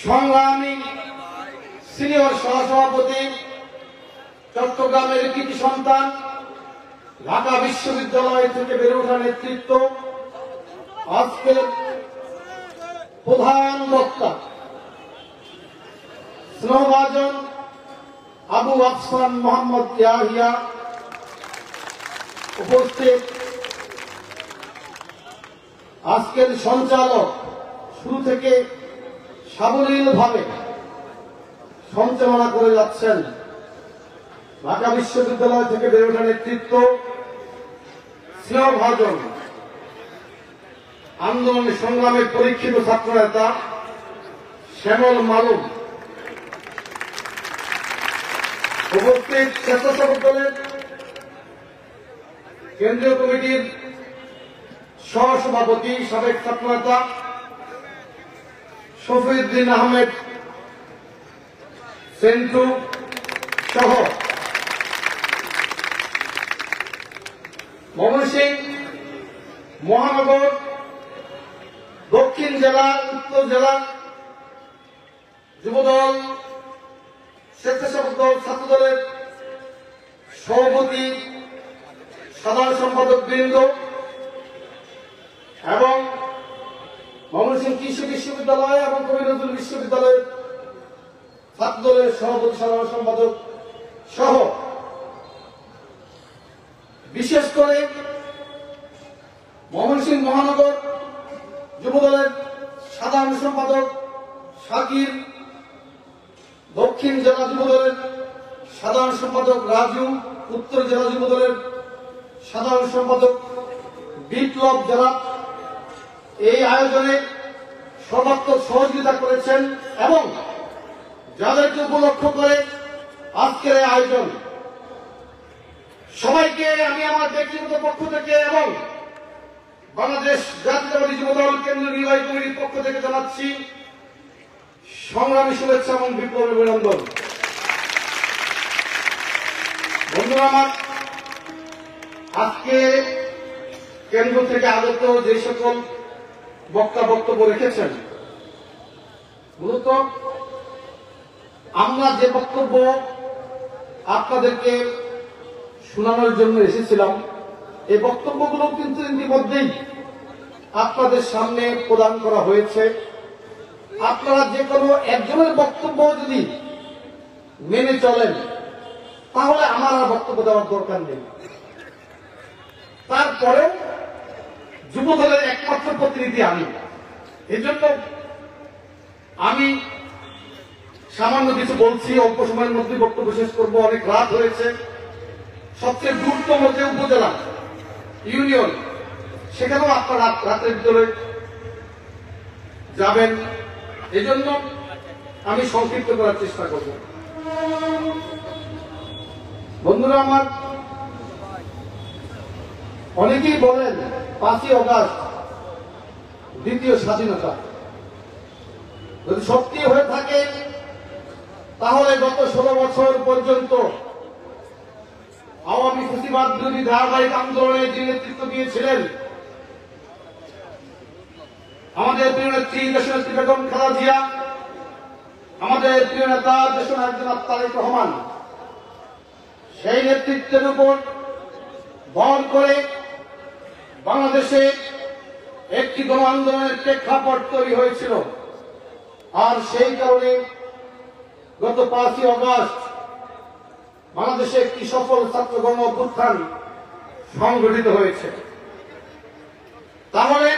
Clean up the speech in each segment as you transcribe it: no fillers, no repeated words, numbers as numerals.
সংগ্রামী সিনিয়র সহসভাপতি, চট্টগ্রামের কৃতি সন্তান, ঢাকা বিশ্ববিদ্যালয় থেকে বেড়ে ওঠা নেতৃত্ব, আজকের প্রধান বক্তা স্নেহভাজন আবু আফসান মোহাম্মদ ইয়াহিয়া, উপস্থিত আজকের সঞ্চালক, শুরু থেকে সাবলীলভাবে সঞ্চালনা করে যাচ্ছেন ঢাকা বিশ্ববিদ্যালয় থেকে বেড়ে ওঠা নেতৃত্ব, স্নেহভাজন আন্দোলন সংগ্রামের পরীক্ষিত ছাত্রনেতা শ্যামল মালুম, উপস্থিত স্বেচ্ছাসেবক দলের কেন্দ্রীয় কমিটির সহসভাপতি, সাবেক ছাত্রনেতা শফিউদ্দিন আহমেদ সেন্টু সহ ময়মনসিংহ মহানগর, দক্ষিণ জেলা, উত্তর জেলা যুবদল, স্বেচ্ছাসেবক দল, ছাত্র দলের সভাপতি, সাধারণ সম্পাদক বৃন্দ এবং ময়মনসিংহ কৃষি বিশ্ববিদ্যালয় এবং কবি নজরুল বিশ্ববিদ্যালয়ের ছাত্র দলের সভাপতি, সাধারণ সম্পাদক সহ বিশেষ করে ময়মনসিংহ মহানগর যুবদলের সাধারণ সম্পাদক শাকির, দক্ষিণ জেলা যুবদলের সাধারণ সম্পাদক রাজু, উত্তর জেলা যুবদলের সাধারণ সম্পাদক বিপ্লব জেলা এই আয়োজনে সর্বাত্মক সহযোগিতা করেছেন এবং যাদেরকে উপলক্ষ করে আজকের এই আয়োজন, সবাইকে আমি আমার ব্যক্তিগত পক্ষ থেকে এবং বাংলাদেশ জাতীয়তাবাদী যুবদল কেন্দ্রীয় নির্বাহী কমিটির পক্ষ থেকে জানাচ্ছি সংগ্রামী শুভেচ্ছা এবং বিপ্লবী অভিনন্দন। বন্ধুরা আমার, আজকে কেন্দ্র থেকে আগত যে সকল বক্তা বক্তব্য রেখেছেন, মূলত আমরা যে বক্তব্য আপনাদেরকে শোনানোর জন্য এসেছিলাম, এই বক্তব্যগুলো কিন্তু ইতিমধ্যেই আপনাদের সামনে প্রদান করা হয়েছে। আপনারা যে কোনো একজনের বক্তব্য যদি মেনে চলেন তাহলে আমার আর বক্তব্য দেওয়ার দরকার নেই। তারপরেও যুবদলের একমাত্র প্রতিনিধি আমি, এজন্য আমি সামান্য কিছু বলছি, অল্প সময়ের মধ্যে বক্তব্য শেষ করবো। অনেক রাত হয়েছে। সবচেয়ে দূরতম যে উপজেলা ইউনিয়ন, সেখানেও আপনারা রাতের ভিতরে যাবেন, এজন্য আমি সংক্ষিপ্ত করার চেষ্টা করব। বন্ধুরা আমার, অনেকেই বলেন 5ই অগাস্ট দ্বিতীয় স্বাধীনতা। যদি সত্যি হয়ে থাকে তাহলে গত 16 বছর পর্যন্ত আওয়ামী ফ্যাসিবাদ বিরোধী ধারাবাহিক আন্দোলনে যে নেতৃত্ব দিয়েছিলেন আমাদের প্রিয় নেত্রী দেশনেত্রী বেগম খালেদা জিয়া, আমাদের প্রিয় নেতা দেশনায়ক জনাব তারেক রহমান, সেই নেতৃত্বের উপর ভর করে বাংলাদেশে একটি গণ আন্দোলনের প্রেক্ষাপট তৈরি হয়েছিল। আর সেই কারণে গত 5ই অগাস্ট বাংলাদেশে একটি সফল ছাত্র গণ অভ্যুত্থান সংগঠিত হয়েছে। তাহলে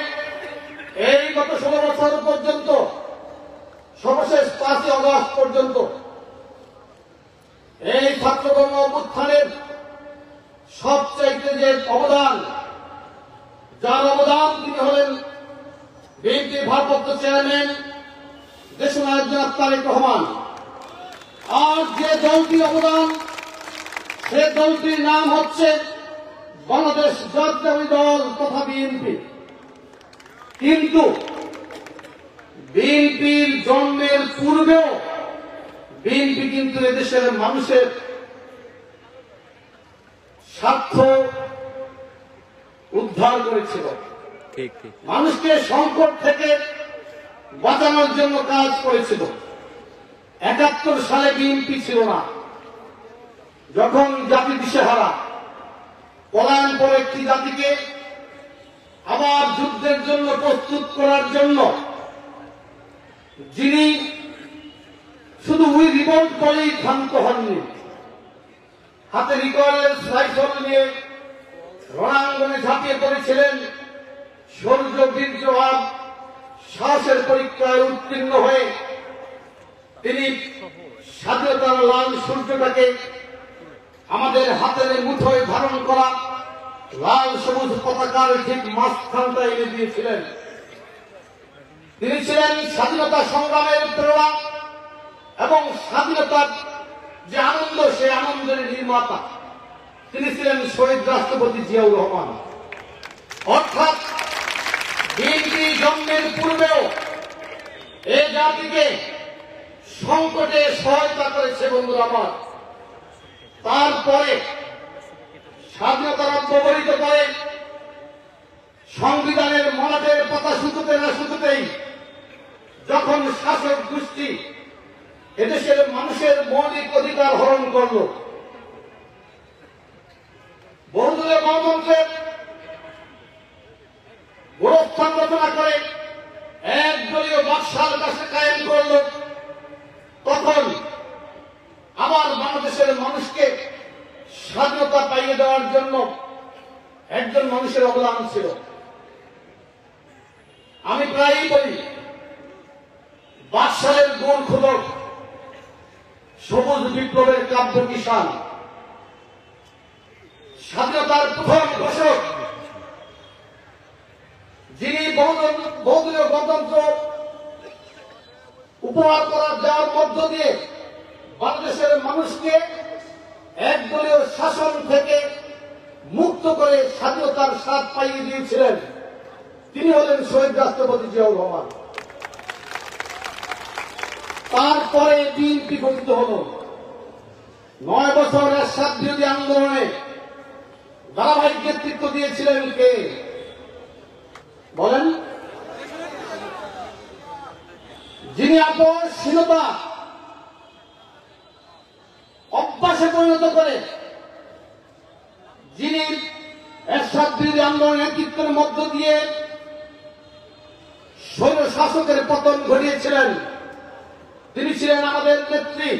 এই গত 16 বছর পর্যন্ত, সর্বশেষ 5ই অগাস্ট পর্যন্ত এই ছাত্র গণ অভ্যুত্থানের সবচাইতে যে অবদান, যার অবদান তিনি হলেন বিএনপির ভারপ্রাপ্ত চেয়ারম্যান দেশনায়ক জনাব তারেক রহমান। আর যে দলটির অবদান, সে দলটির নাম হচ্ছে বাংলাদেশ জাতীয়তাবাদী দল তথা বিএনপি। কিন্তু বিএনপির জন্মের পূর্বেও বিএনপি কিন্তু এদেশের মানুষের স্বার্থ উদ্ধার করেছিল, মানুষকে সংকট থেকে বাঁচানোর জন্য কাজ করেছিল। ৭১ সালে বিএনপি ছিল না, যখন জাতি দিশেহারা পলায়ন করে একটি জাতিকে আবার যুদ্ধের জন্য প্রস্তুত করার জন্য, যিনি শুধু উই রিভোল্ট বলেই ক্ষান্ত হননি, হাতে রিকয়েলের রাইফেল নিয়ে রণাঙ্গনে ঝাঁপিয়ে পড়েছিলেন, শৌর্য বীর্য আর সাহসের পরীক্ষায় উত্তীর্ণ হয়ে তিনি স্বাধীনতার লাল সূর্যটাকে আমাদের হাতের মুঠোয় ধারণ করা লাল সবুজ পতাকার ঠিক মাঝখানটা এনে দিয়েছিলেন। তিনি ছিলেন স্বাধীনতা সংগ্রামের প্রেরণা এবং স্বাধীনতার যে আনন্দ, সে আনন্দের নির্মাতা। তিনি ছিলেন শহীদ রাষ্ট্রপতি জিয়াউর রহমান। অর্থাৎ বিএনপি জন্মের পূর্বেও এ জাতিকে সংকটে সহায়তা করেছে বন্ধুরা আমার। তারপরে স্বাধীনতার ব্যবহৃত করে সংবিধানের মলাটের পাতা শুধুতে না শুধুতেই যখন শাসক গোষ্ঠী এদেশের মানুষের মৌলিক অধিকার হরণ করল, বহুদলীয় গণতন্ত্রের গোরস্থান রচনা করে একদলীয় বাদশার কাছে কায়েম করল, তখন আবার বাংলাদেশের মানুষকে স্বাধীনতা পাইয়ে দেওয়ার জন্য একজন মানুষের অবদান ছিল। আমি প্রায়ই বলি, বাদশাহের গুণ খোদক, সবুজ বিপ্লবের কাব্য কিষান, স্বাধীনতার প্রথম ঘোষক, যিনি বহুদলীয় গণতন্ত্র উপহার করার দেওয়ার মধ্য দিয়ে বাংলাদেশের মানুষকে একদলীয় শাসন থেকে মুক্ত করে স্বাধীনতার স্বাদ পাইয়ে দিয়েছিলেন, তিনি হলেন শহীদ রাষ্ট্রপতি জিয়াউর রহমান। তারপরে বিএনপি গঠিত হল। 9 বছর এরশাদ বিরোধী আন্দোলনে ধারাবাহিক নেতৃত্ব দিয়েছিলেন কে বলেন? যিনি আপসহীনতা অভ্যাসে পরিণত করে, যিনি এরশাদ বিরোধী আন্দোলনের নেতৃত্বের মধ্য দিয়ে স্বৈর শাসকের পতন ঘটিয়েছিলেন, তিনি ছিলেন আমাদের নেত্রী,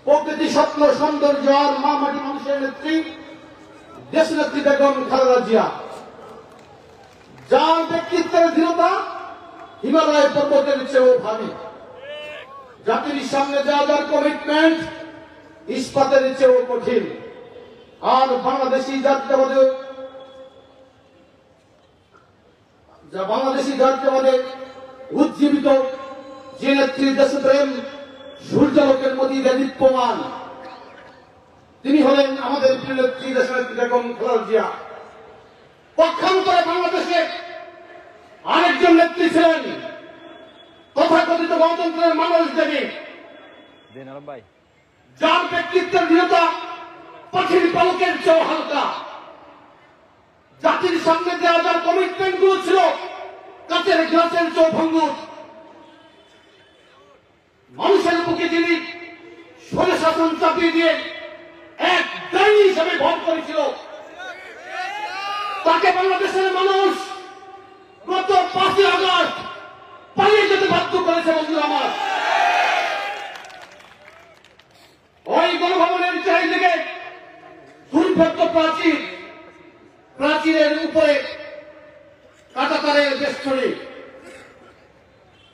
প্রকৃতি স্বপ্ন সৌন্দর্য আর মা মাটি মানুষের নেত্রী, দেশনেত্রী বেগম খালেদা জিয়া, যার ব্যক্তিত্বের দৃঢ়তা হিমালয় পর্বতের চেয়েও ভারী, জাতির সামনে যার কমিটমেন্ট ইস্পাতের চেয়েও কঠিন। আর বাংলাদেশি জাতীয়বাদে উজ্জীবিত যে নেত্রী, দেশপ্রেম সূর্যালোকের মধ্যে দেদীপ্যমান, তিনি হলেন আমাদের প্রিয় নেত্রী দেশনেত্রী বেগম খালেদা জিয়া। পক্ষান্তরে বাংলাদেশে আরেকজন নেত্রী ছিলেন তথাকথিত গণতন্ত্রের মানুষ দেবী, যার ব্যক্তিত্বের দৃঢ়তা পাখির পালকের চেয়েও হালকা, জাতির সামনে দেওয়া যার কমিটমেন্ট গুলো ছিল কাচের গ্লাসের চেয়েও ভঙ্গুর, মানুষের বুকে যিনি স্বৈর শাসন চাপিয়ে দিয়ে এক ডাইনি হিসেবে ভর করেছিল, তাকে বাংলাদেশের মানুষ গত 5ই আগস্ট পালিয়ে যেতে বাধ্য করেছে বন্ধুরা আমার। ওই গণভবনের চারিদিকে দুর্ভেদ্য প্রাচীরের উপরে কাঁটাতারের বেষ্টনী,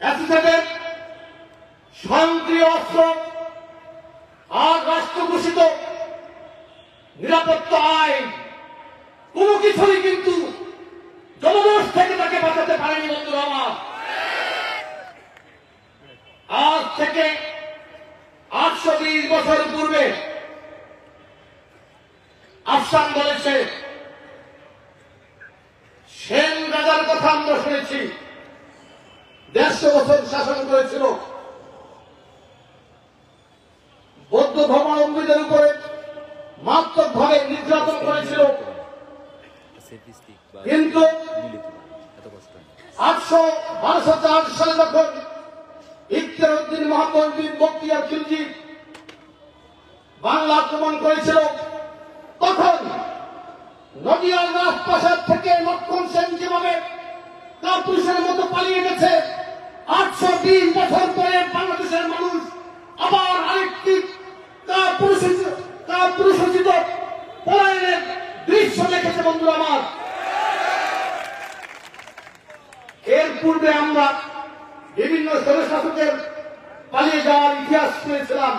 এসএসএফের সক্রিয় অস্ত্র আর রাষ্ট্র ঘোষিত নিরাপত্তা আইন কোন কিছুই কিন্তু জনরোষ থেকে তাকে বাঁচাতে পারেনি বন্ধুরা আমার। আজ থেকে 820 বছর পূর্বে আফসান বলেছে, সেন রাজার কথা আমরা শুনেছি, 150 বছর শাসন করেছিল, বৌদ্ধ ধর্মাবলম্বীদের উপরে মারাত্মকভাবে নির্যাতন করেছিল, কিন্তু 1204 সালে যখন ইখতিয়ার উদ্দিন মোহাম্মদ বিন বখতিয়ার খিলজি বাংলা আক্রমণ করেছিল, তখন নদিয়ার রাজপ্রাসাদ থেকে লক্ষণ সেন যেভাবে কাপুরুষের মতো পালিয়ে গেছে, 820 বছর পরে বাংলাদেশের মানুষ আবার আরেকটি কাপুরুষোচিত পলায়নের দৃশ্য দেখেছে। বন্ধুরা আমার, এর পূর্বে আমরা বিভিন্ন স্বৈরশাসকের পালিয়ে যাওয়ার ইতিহাস শুনেছিলাম।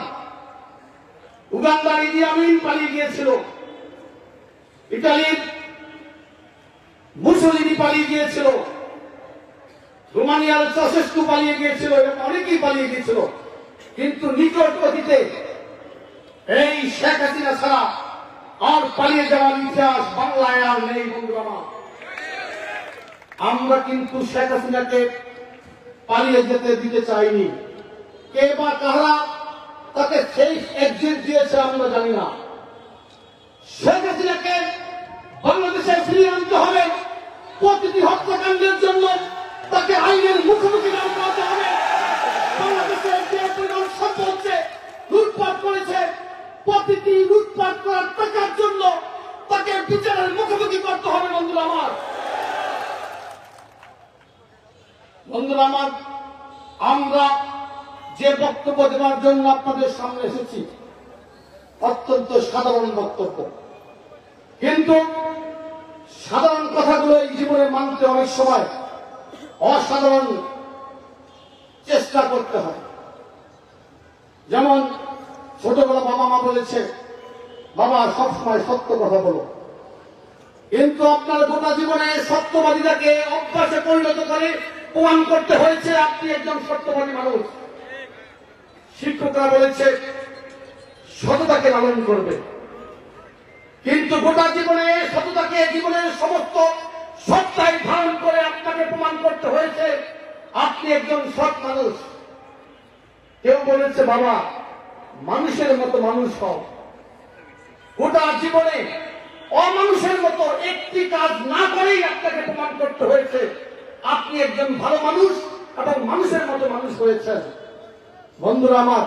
উগান্ডার ইদি আমিন পালিয়ে গিয়েছিল, ইটালির মুসোলিনি পালিয়ে গিয়েছিল, রোমানিয়ার চাসেস্কু পালিয়ে গিয়েছিল এবং অনেকেই পালিয়ে গিয়েছিল। কিন্তু নিকট অতীতে এই শেখ হাসিনা ছাড়া আর পালিয়ে যাওয়ার ইতিহাস বাংলায় আর নেই। বন্ধুরা আমার, আমরা কিন্তু শেখ হাসিনাকে পালিয়ে যেতে দিতে চাইনি। কে বা কারা তাকে সেই এক্সিট দিয়েছে আমরা জানি না। শেখ হাসিনাকে বাংলাদেশে ফিরিয়ে আনতে হবে। প্রতিটি হত্যাকাণ্ডের জন্য তাকে আইনের মুখোমুখি করাতে হবে। বাংলাদেশের যে পরিমাণ সম্পদকে লুটপাট করেছে, প্রতিটি লুটপাট করার টাকার জন্য তাকে বিচারের মুখোমুখি করতে হবে। বন্ধুরা আমার, আমরা যে বক্তব্য দেওয়ার জন্য আপনাদের সামনে এসেছি অত্যন্ত সাধারণ বক্তব্য, কিন্তু সাধারণ কথাগুলো এই জীবনে মানতে অনেক সময় অসাধারণ চেষ্টা করতে হয়। যেমন ছোটবেলা বাবা মা বলেছে, বাবা সবসময় সত্য কথা বলো, কিন্তু আপনার গোটা জীবনে সত্যবাদীটাকে অভ্যাসে পরিণত করে প্রমাণ করতে হয়েছে আপনি একজন সত্যবাদী মানুষ। শিক্ষকরা বলেছে সততাকে লালন করবে, কিন্তু গোটা জীবনে সততাকে জীবনের সমস্ত সত্তায় ধারণ করে আপনাকে প্রমাণ করতে হয়েছে আপনি একজন সৎ মানুষ। কেউ বলেছে বাবা মানুষের মতো মানুষ হও, গোটা জীবনে অমানুষের মতো একটি কাজ না করেই আপনাকে প্রমাণ করতে হয়েছে আপনি একজন ভালো মানুষ এবং মানুষের মতো মানুষ হয়েছেন। বন্ধুরা আমার,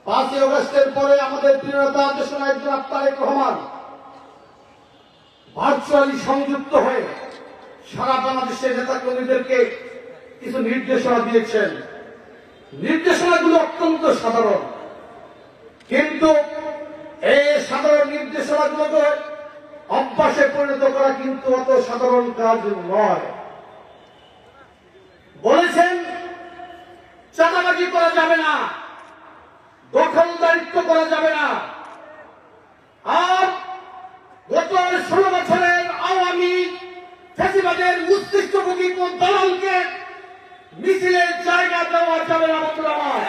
5ই আগস্টের পরে আমাদের প্রিয় নেতা দেশনায়ক জনাব তারেক রহমান ভার্চুয়ালি সংযুক্ত হয়ে সারা বাংলাদেশের নেতাকর্মীদেরকে কিছু নির্দেশনা দিয়েছেন। নির্দেশনাগুলো অত্যন্ত সাধারণ, কিন্তু এই সাধারণ নির্দেশনাগুলোকে অভ্যাসে পরিণত করা কিন্তু অত সাধারণ কাজ নয়। বলেছেন চাঁদাবাজি করা যাবে না, দখলদারিত্ব করা যাবে না, আর গত 16 বছরের আওয়ামী ফ্যাসিবাদের উৎকৃষ্টভোগী কোন দালালকে মিছিলের জায়গা দেওয়া যাবে না। বন্ধুরা আমার,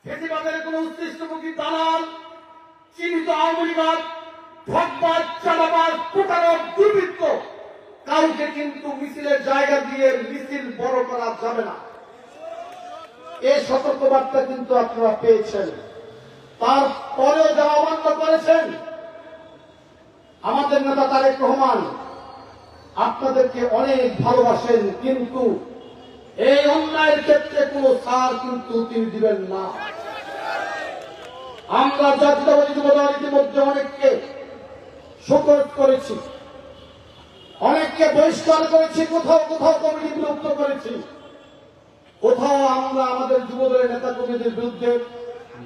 ফ্যাসিবাদের কোন উৎকৃষ্টভোগী দালাল, চিহ্নিত আওয়ামী লীগবাদ, ঠকবাজ, চাঁদাবাজ, প্রতারক, দুর্বৃত্ত কাউকে কিন্তু মিছিলের জায়গা দিয়ে মিছিল বড় করা যাবে না। এই সতর্কবার্তা কিন্তু আপনারা পেয়েছেন, তারপরেও যারা অমান্য করেছেন। আমাদের নেতা তারেক রহমান আপনাদেরকে অনেক ভালোবাসেন, কিন্তু এই অন্যায়ের ক্ষেত্রে কোনো ছাড় কিন্তু তিনি দিবেন না। আমরা জাতীয়তাবাদী যুবদল ইতিমধ্যে অনেককে শোকজ করেছি, অনেককে বহিষ্কার করেছি, কোথাও কোথাও কমিটি বিলুপ্ত করেছি, কোথাও আমরা আমাদের যুবদলের নেতা কর্মীদের বিরুদ্ধে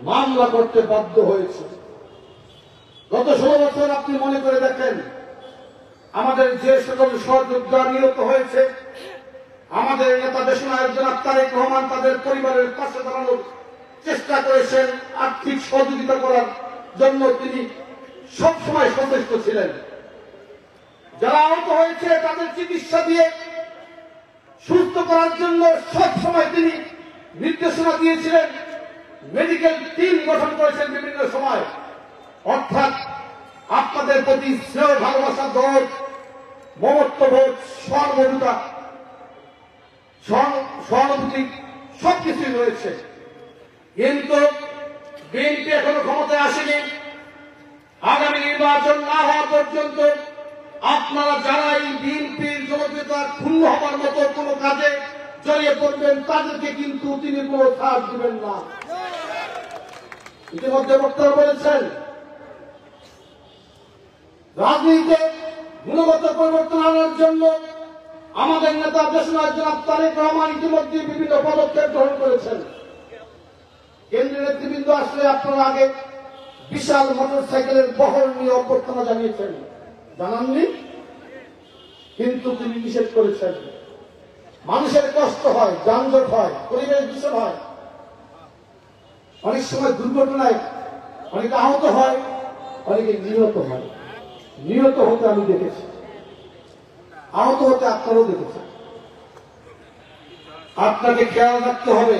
মামলা করতে বাধ্য হয়েছে। গত 16 বছর আপনি মনে করে দেখেন আমাদের যে সকল সহযোদ্ধা নিহত হয়েছে, আমাদের নেতা দেশনায়ক জনাব তারেক রহমান তাদের পরিবারের পাশে দাঁড়ানোর চেষ্টা করেছেন, আর্থিক সহযোগিতা করার জন্য তিনি সবসময় সচেষ্ট ছিলেন। যারা আহত হয়েছে তাদের চিকিৎসা দিয়ে সুস্থ করার জন্য সবসময় তিনি নির্দেশনা দিয়েছিলেন, মেডিকেল টিম গঠন করেছেন বিভিন্ন সময়। অর্থাৎ আপনাদের প্রতি স্নেহ, ভালোবাসা, দরদ, মমত্ববোধ, সহানুভূতি সবকিছুই রয়েছে। কিন্তু বিএনপি এখনো ক্ষমতায় আসেনি। আগামী নির্বাচন না হওয়া পর্যন্ত আপনারা যারা এই বিএনপির জনপ্রিয়তা ক্ষুণ্ণ হবার মতো কোনো কাজে জড়িয়ে পড়বেন তাদেরকে কিন্তু তিনি কোনো ছাড় দিবেন না। ইতিমধ্যে বক্তারা বলেছেন রাজনীতিতে গুণগত পরিবর্তন আনার জন্য আমাদের নেতা দেশনায়ক জনাব তারেক রহমান ইতিমধ্যে বিভিন্ন পদক্ষেপ গ্রহণ করেছেন। কেন্দ্রীয় নেতৃবৃন্দ আসলে আপনারা আগে বিশাল মোটরসাইকেলের বহর নিয়ে অভ্যর্থনা জানিয়েছেন, জানাননি? কিন্তু তিনি নিষেধ করেছেন। মানুষের কষ্ট হয়, যানজট হয়, পরিবেশ দূষণ হয়, অনেক সময় দুর্ঘটনায় অনেকে আহত হয়, অনেকে নিহত হয়। নিহত হতে আমি দেখেছি, আহত হতে আপনারাও দেখেছেন। আপনাকে খেয়াল রাখতে হবে।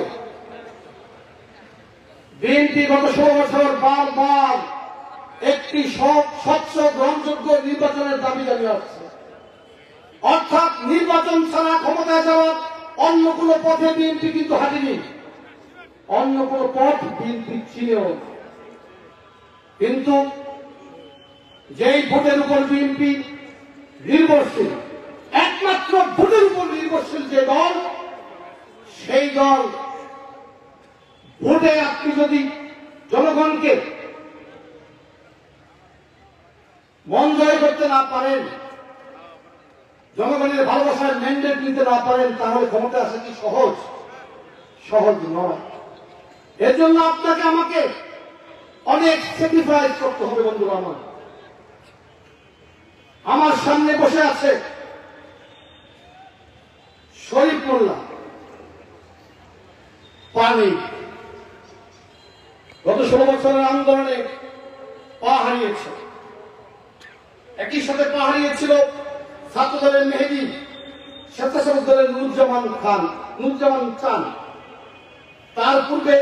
বিএনপি গত 16 বছর বারবার একটি স্বচ্ছ গ্রহণযোগ্য নির্বাচনের দাবি জানিয়ে আসছে। অর্থাৎ নির্বাচন ছাড়া ক্ষমতায় যাওয়ার অন্য কোন পথে বিএনপি কিন্তু হাঁটেনি, অন্য কোন পথ বিএনপি ছিলেও। কিন্তু যেই ভোটের উপর বিএনপি নির্ভরশীল, একমাত্র ভোটের উপর নির্ভরশীল যে দল, সেই দল ভোটে আপনি যদি জনগণকে মন জয় করতে না পারেন, জনগণের ভালোবাসার ম্যান্ডেট নিতে না পারেন, তাহলে ক্ষমতা আসা কি সহজ? সহজ নয়। এর জন্য আপনাকে আমাকে অনেক স্যাক্রিফাইস করতে হবে। বন্ধুরা আমার সামনে বসে আছে শরীফ মোল্লা, পানি গত 16 বছরের আন্দোলনে পা হারিয়েছে। একই সাথে পা হারিয়েছিল ছাত্র দলের মেহেদী, স্বেচ্ছাসেবক দলের নুরুজ্জামান চান। তার পূর্বে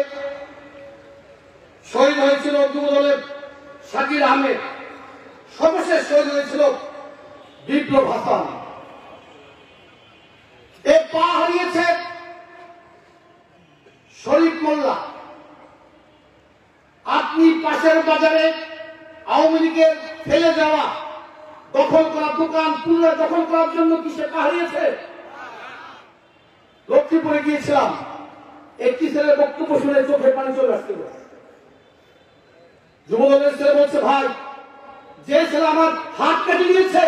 শহীদ হয়েছিল যুব দলের শাকির আহমেদ, সর্বশেষ শহীদ হয়েছিল বিপ্লব হাসান। এ পা হারিয়েছে শরীফ মোল্লা। আপনি পাশের বাজারে আওয়ামী লীগের ফেলে যাওয়া দখল করা দোকান পুনরায় দখল করার জন্য কি সে পা হারিয়েছে? লক্ষ্মীপুরে গিয়েছিলাম, একটি ছেলের বক্তব্য শুনে চোখে পানি চলে আসছিল। যুবদলের ছেলে বলছে, ভাই, যে ছেলে আমার হাত কেটে নিয়েছে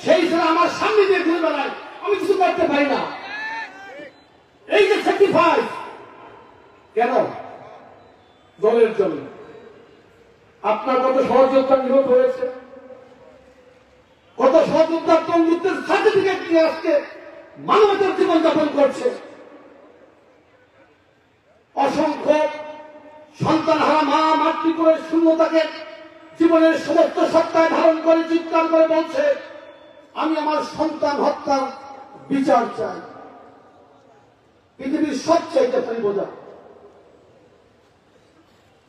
সেই ছেলে আমার সামনে দিয়ে ঘুরে বেড়ায়, আমি কিছু করতে পারি না। এই যে স্যাক্রিফাইস কেন? দলের জন্য। আপনার কত সহযোদ্ধা নিহত হয়েছে, কত সহযোদ্ধা বন্ধুত্বের সার্টিফিকেট নিয়ে আজকে মানবতার জীবনযাপন করছে। অসংখ্য সন্তান হারা মা মাতৃত্বের শূন্যতাকে জীবনের সমস্ত সত্তায় ধারণ করে চিৎকার করে বলছে, আমি আমার সন্তান হত্যার বিচার চাই। পৃথিবীর সবচাইতে বোঝা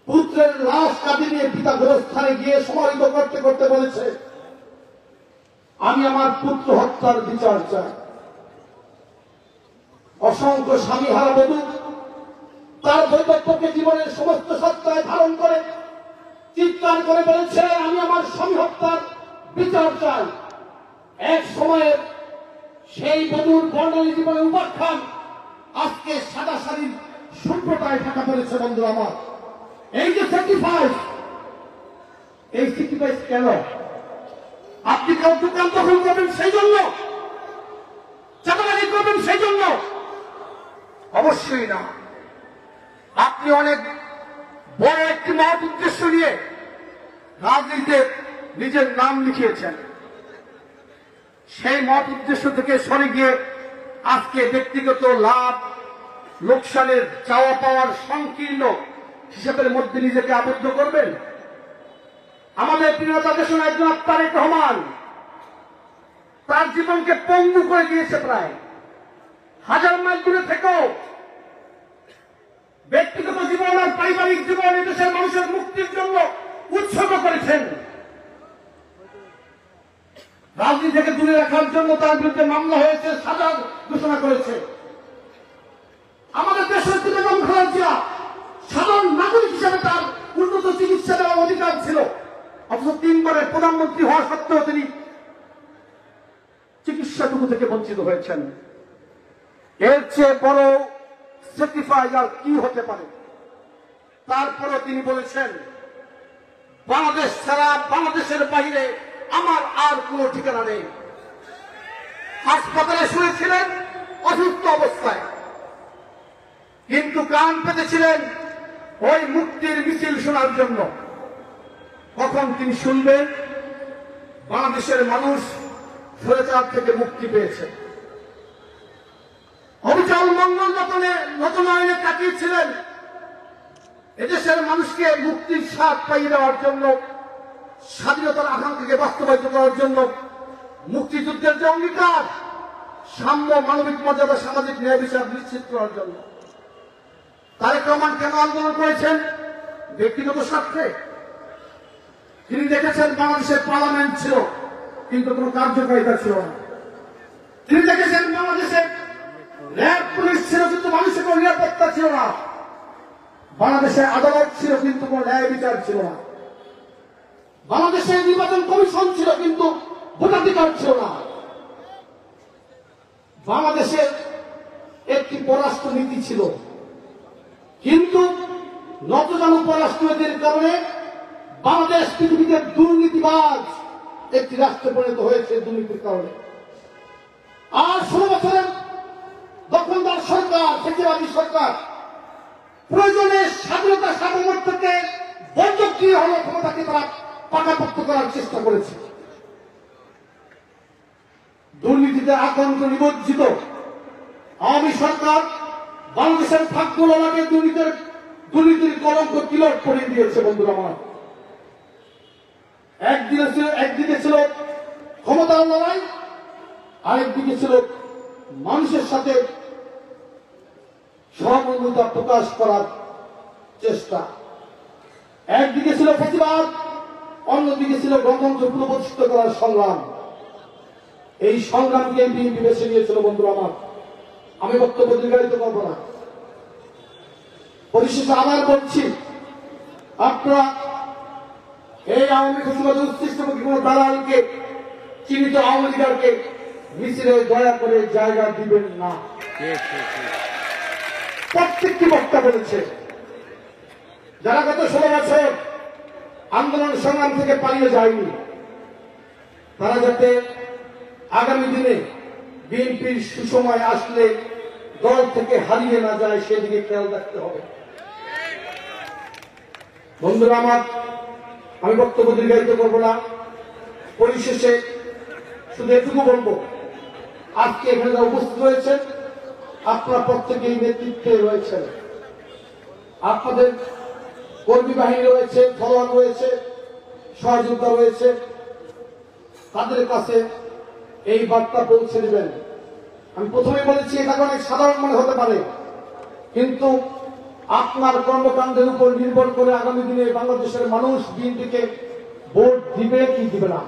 পুত্রের লাশ কাঁধে নিয়ে পিতা গোরস্থানে গিয়ে সমাহিত করতে করতে বলেছে, আমি আমার পুত্র হত্যার বিচার চাই। অসংখ্য স্বামী হারা বধূ তার বৈধব্যকে জীবনের সমস্ত সত্তায় ধারণ করে চিৎকার করে বলেছে, আমি আমার স্বামী হত্যার বিচার চাই। এক সময়ে সেই বধূর বর্ণালী জীবনের উপাখ্যান আজকে সাদা শাড়ির সভ্যতায় ঢাকা পড়েছে। বন্ধু আমার, এই যে স্যাক্রিফাইস, এই স্যাক্রিফাইস কেন? আপনি কেউ দোকান দখল করবেন সেই জন্য? চাঁদাবাজি করবেন সেই জন্য? অবশ্যই না। আপনি অনেক বড় একটি মহৎ উদ্দেশ্য নিয়ে রাজনীতিতে নিজের নাম লিখিয়েছেন। সেই মহৎ উদ্দেশ্য থেকে সরে গিয়ে আজকে ব্যক্তিগত লাভ লোকসানের চাওয়া পাওয়ার সংকীর্ণ হিসাবের মধ্যে নিজেকে আবদ্ধ করবেন। আমাদের প্রিয় দেশনায়ক জনাব তারেক রহমান তার জীবনকে পঙ্গু করে দিয়েছে। প্রায় 1000 মাইল দূরে থেকেও ব্যক্তিগত জীবন আর পারিবারিক জীবন দেশের মানুষের মুক্তির জন্য উৎসর্গ করেছেন। রাজনীতি থেকে দূরে রাখার জন্য তার বিরুদ্ধে মামলা হয়েছে, সাজা ঘোষণা করেছে। আমাদের দেশের বেগম খালেদা জিয়া সাধারণ নাগরিক হিসেবে তার উন্নত চিকিৎসা দেওয়ার অধিকার ছিল, অথচ 3 বারের প্রধানমন্ত্রী হওয়া সত্ত্বেও তিনি চিকিৎসাটুকু থেকে বঞ্চিত হয়েছেন। এর চেয়ে বড় স্যাক্রিফাইস আর কি হতে পারে? তারপরে তিনি বলেছেন, বাংলাদেশ ছাড়া, বাংলাদেশের বাইরে আমার আর কোনো ঠিকানা নেই। হাসপাতালে শুয়েছিলেন অসুস্থ অবস্থায়, কিন্তু কান পেতেছিলেন ওই মুক্তির মিছিল শোনার জন্য। কখন তিনি শুনবেন বাংলাদেশের মানুষ স্বৈরাচার থেকে মুক্তি পেয়েছে? অবিচল মঙ্গল নতনয়নে তাকিয়েছিলেন এদেশের মানুষকে মুক্তির স্বাদ পাইয়ে দেওয়ার জন্য, স্বাধীনতার আকাঙ্ক্ষাকে বাস্তবায়িত করার জন্য, মুক্তিযুদ্ধের যে অঙ্গীকার, সাম্য, মানবিক মর্যাদা, সামাজিক ন্যায় বিচার নিশ্চিত করার জন্য। তারেক রহমান কেন আন্দোলন করেছেন? ব্যক্তিগত স্বার্থে। তিনি দেখেছেন বাংলাদেশের পার্লামেন্ট ছিল কিন্তু কোন কার্যকারিতা ছিল না। তিনি দেখেছেন বাংলাদেশের র্যাব পুলিশ ছিল কিন্তু মানুষের কোন নিরাপত্তা ছিল না। বাংলাদেশে আদালত ছিল কিন্তু কোন ন্যায় বিচার ছিল না। বাংলাদেশের নির্বাচন কমিশন ছিল কিন্তু ভোটাধিকার ছিল না। বাংলাদেশের একটি পররাষ্ট্র নীতি ছিল, কিন্তু নতজানু পররাষ্ট্রনীতির কারণে বাংলাদেশ পৃথিবীতে দুর্নীতিবাজ একটি রাষ্ট্রে পরিণত হয়েছে দুর্নীতির কারণে। আর 16 বছরের দখলদার সরকার, ফেসিবাদী সরকার প্রয়োজনে স্বাধীনতা সার্বভৌমত্বকে বন্ধক দিয়ে হলো ক্ষমতাকে তারা পাকাপোক্ত করার চেষ্টা করেছে। দুর্নীতিতে আক্রান্ত নিমজ্জিত আওয়ামী সরকার বাংলাদেশের ভাগ্য লড়াকে দুর্নীতির কলঙ্ক তিলক পরিয়ে দিয়েছে। বন্ধুরা আমার, একদিকে ছিল ক্ষমতার লড়াই, আরেকদিকে ছিল মানুষের সাথে সহমর্মিতা প্রকাশ করার চেষ্টা। একদিকে ছিল ফ্যাসিবাদ, অন্যদিকে ছিল গণতন্ত্র পুনঃপ্রতিষ্ঠিত করার সংগ্রাম। এই সংগ্রামকে বিএনপি বেছে নিয়েছিল। বন্ধুরা আমার, আমি বক্তব্য দীর্ঘায়িত করব না। পরিশেষে আবার বলছি, আপনারা এই আওয়ামী ফ্যাসিবাদী উচ্ছিষ্টমুখী কোন দালালকে, চিহ্নিত আওয়ামী লীগারকে মিছিলে দয়া করে জায়গা দিবেন না। প্রত্যেকটি বক্তা বলেছে, যারা গত 16 বছর আন্দোলন সংগ্রাম থেকে পালিয়ে যায়নি, তারা যাতে আগামী দিনে বিএনপির সুসময় আসলে দল থেকে হারিয়ে না যায় সেদিকে খেয়াল রাখতে হবে। বন্ধুরা আমার, আমি বক্তব্য দীর্ঘায়িত করব না। পরিশেষে শুধু এটুকু বলবো, আজকে এখানে যারা উপস্থিত হয়েছেন আপনারা প্রত্যেকেই নেতৃত্বে রয়েছেন। আপনাদের কর্মী বাহিনী রয়েছে, ফলোয়ার রয়েছে, সহযোগিতা রয়েছে। তাদের কাছে এই বার্তা পৌঁছে দেবেন। আমি প্রথমে বলেছি, এটা অনেক সাধারণ মনে হতে পারে, কিন্তু আপনার কর্মকাণ্ডের উপর নির্ভর করে আগামী দিনে বাংলাদেশের মানুষ বিএনপিকে ভোট দিবে কি দিবে না।